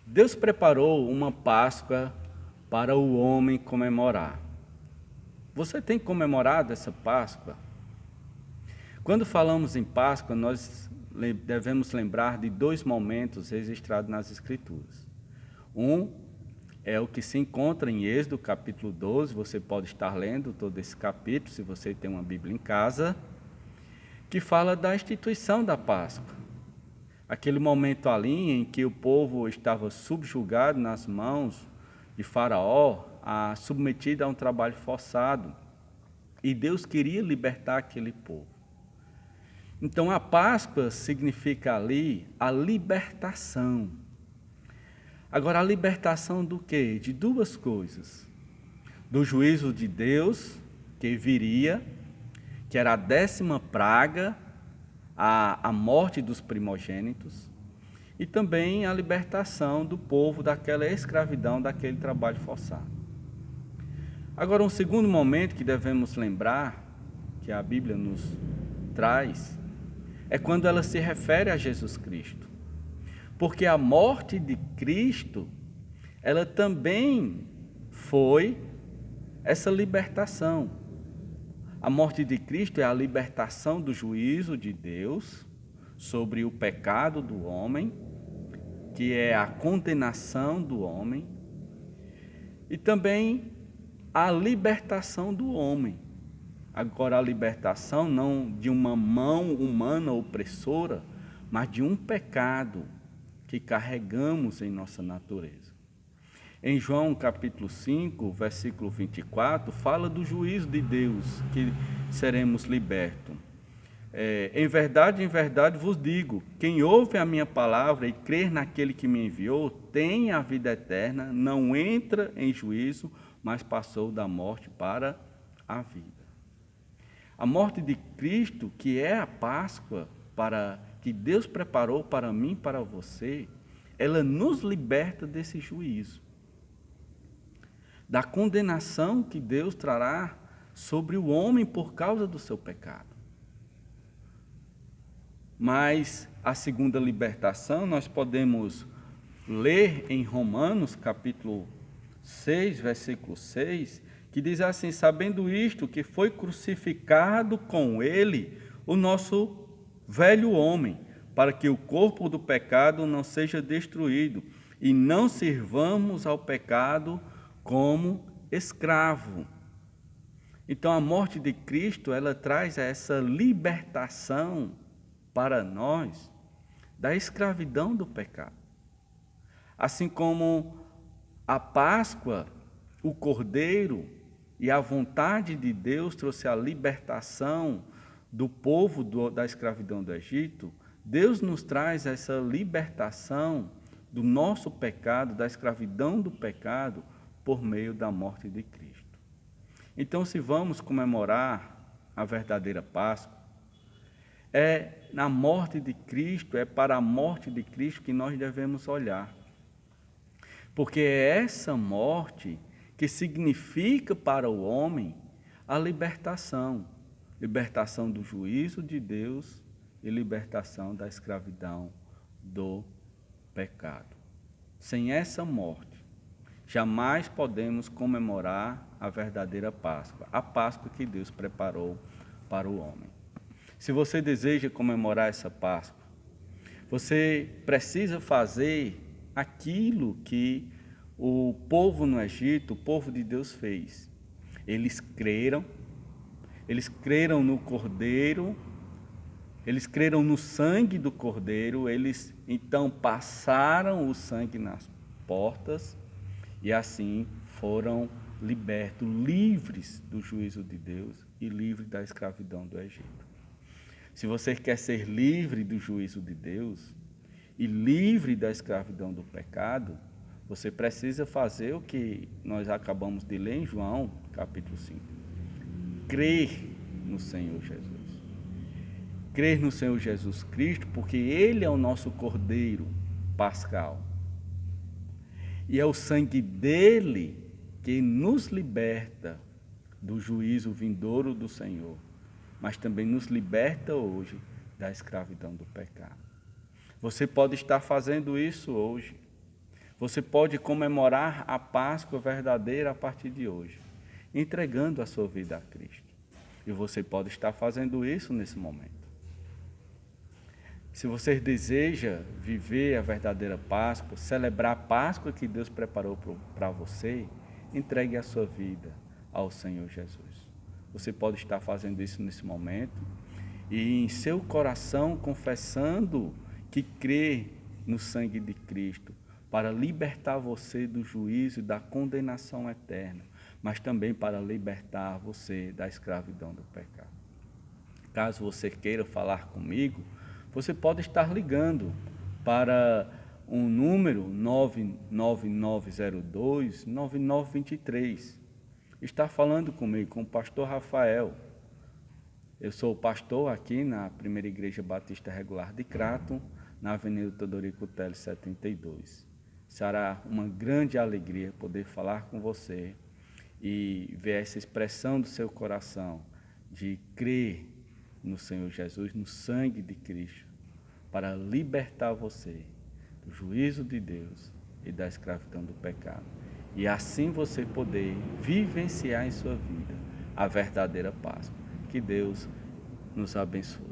Deus preparou uma Páscoa para o homem comemorar. Você tem comemorado essa Páscoa? Quando falamos em Páscoa, nós devemos lembrar de dois momentos registrados nas Escrituras. Um é o que se encontra em Êxodo, capítulo 12, você pode estar lendo todo esse capítulo, se você tem uma Bíblia em casa, que fala da instituição da Páscoa. Aquele momento ali em que o povo estava subjugado nas mãos de Faraó, submetido a um trabalho forçado, e Deus queria libertar aquele povo. Então a Páscoa significa ali a libertação. Agora, a libertação do quê? De duas coisas. Do juízo de Deus, que viria, que era a 10ª praga, a morte dos primogênitos, e também a libertação do povo daquela escravidão, daquele trabalho forçado. Agora, um segundo momento que devemos lembrar, que a Bíblia nos traz, é quando ela se refere a Jesus Cristo. Porque a morte de Cristo, ela também foi essa libertação. A morte de Cristo é a libertação do juízo de Deus sobre o pecado do homem, que é a condenação do homem, e também a libertação do homem. Agora, a libertação não de uma mão humana opressora, mas de um pecado que carregamos em nossa natureza. Em João capítulo 5, versículo 24, fala do juízo de Deus, que seremos libertos. Em verdade vos digo, quem ouve a minha palavra e crer naquele que me enviou, tem a vida eterna, não entra em juízo, mas passou da morte para a vida. A morte de Cristo, que é a Páscoa que Deus preparou para mim e para você, ela nos liberta desse juízo, da condenação que Deus trará sobre o homem por causa do seu pecado. Mas a segunda libertação nós podemos ler em Romanos capítulo 6, versículo 6, que diz assim: sabendo isto, que foi crucificado com ele o nosso velho homem, para que o corpo do pecado não seja destruído, e não sirvamos ao pecado como escravo. Então a morte de Cristo, ela traz essa libertação para nós da escravidão do pecado. Assim como a Páscoa, o Cordeiro e a vontade de Deus trouxe a libertação do povo da escravidão do Egito, Deus nos traz essa libertação do nosso pecado, da escravidão do pecado, por meio da morte de Cristo. Então, se vamos comemorar a verdadeira Páscoa, na morte de Cristo, é para a morte de Cristo que nós devemos olhar. Porque é essa morte que significa para o homem a libertação do juízo de Deus e libertação da escravidão do pecado. Sem essa morte, jamais podemos comemorar a verdadeira Páscoa, a Páscoa que Deus preparou para o homem. Se você deseja comemorar essa Páscoa, você precisa fazer aquilo que o povo no Egito, o povo de Deus fez. Eles creram no Cordeiro, eles creram no sangue do Cordeiro, eles então passaram o sangue nas portas e assim foram libertos, livres do juízo de Deus e livres da escravidão do Egito. Se você quer ser livre do juízo de Deus e livre da escravidão do pecado, você precisa fazer o que nós acabamos de ler em João, capítulo 5. Crer no Senhor Jesus. Crer no Senhor Jesus Cristo, porque Ele é o nosso Cordeiro pascal. E é o sangue dele que nos liberta do juízo vindouro do Senhor, mas também nos liberta hoje da escravidão do pecado. Você pode estar fazendo isso hoje. Você pode comemorar a Páscoa verdadeira a partir de hoje, entregando a sua vida a Cristo. E você pode estar fazendo isso nesse momento. Se você deseja viver a verdadeira Páscoa, celebrar a Páscoa que Deus preparou para você, entregue a sua vida ao Senhor Jesus. Você pode estar fazendo isso nesse momento e em seu coração confessando que crê no sangue de Cristo para libertar você do juízo e da condenação eterna, mas também para libertar você da escravidão do pecado. Caso você queira falar comigo, você pode estar ligando para um número 99902-9923. Está falando comigo, com o pastor Rafael. Eu sou pastor aqui na Primeira Igreja Batista Regular de Crato, na Avenida Teodorico Teles 72. Será uma grande alegria poder falar com você e ver essa expressão do seu coração de crer no Senhor Jesus, no sangue de Cristo, para libertar você do juízo de Deus e da escravidão do pecado. E assim você poder vivenciar em sua vida a verdadeira Páscoa. Que Deus nos abençoe.